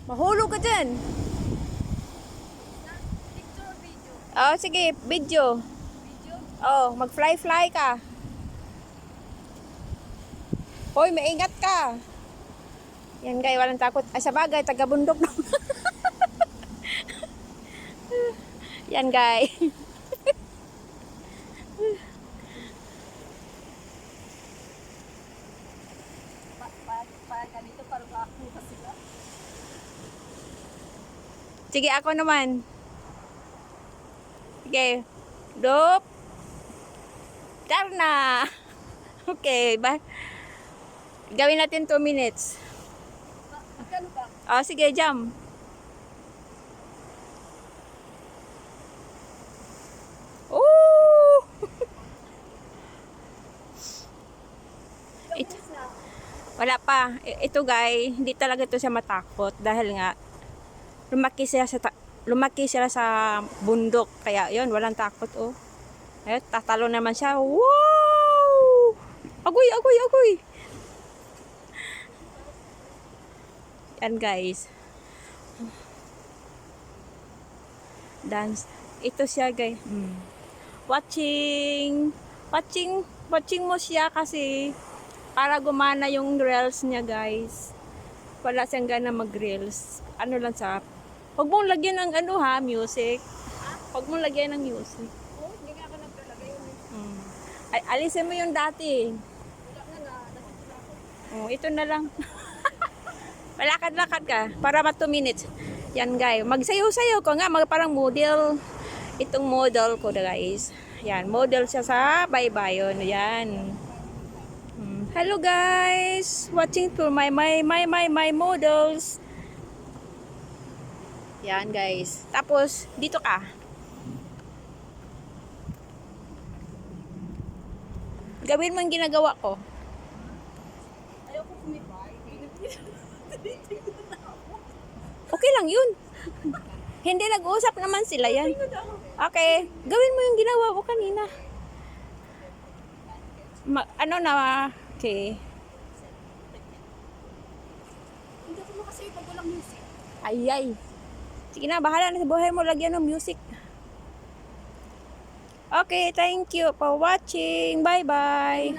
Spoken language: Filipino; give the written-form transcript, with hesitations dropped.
Mahulog ka dyan. Picture or video? Oh, sige, video. Video? Oh, mag-fly-fly ka. Hoy, maingat ka. Yan guys, walang takot. Ay, sa bagay, taga-bundok na. Yan guys. Ganito parang ako kasi sila. Sige, ako naman. Sige. Dop. Karna. Okay, ba? Gawin natin 2 minutes. Magkano ba? Oh, sige, jump. Oh! It, wala pa. Ito guys, hindi talaga to siya matakot dahil nga lumaki sila sa bundok. Kaya 'yon, walang takot oh. Ayun, tatalo naman siya. Wow! Agoy, agoy, agoy. Yan guys. Dance. Ito siya guys. Watching mo siya kasi para gumana yung reels niya guys. Wala siyang gana mag-reels. Ano lang sa, huwag mong lagyan ng ano ha, music. Huwag mong lagyan ng music. Oo, hindi nga ako naglalagay yun. Ay, alisin mo yung dati. Wala na nasitula ako. Oh, ito na lang. Malakad-lakad ka para ma 2 minutes. Yan guys, magsayaw-sayaw ko nga, parang model. Itong model ko guys. Yan, model siya sa baybayon. Yan. Hello guys, watching for my models. Yan guys. Tapos dito ka. Gawin mo yung ginagawa ko. Ayoko kumibay. Okay lang yun. Hindi nag-uusap naman sila yan. Okay, gawin mo yung ginawa ko kanina. Ano na, okay. Hindi ako makasaya pag walang music. Ay. Sige na, bahala na sa buhay mo. Lagyan ng music. Okay, thank you for watching. Bye-bye.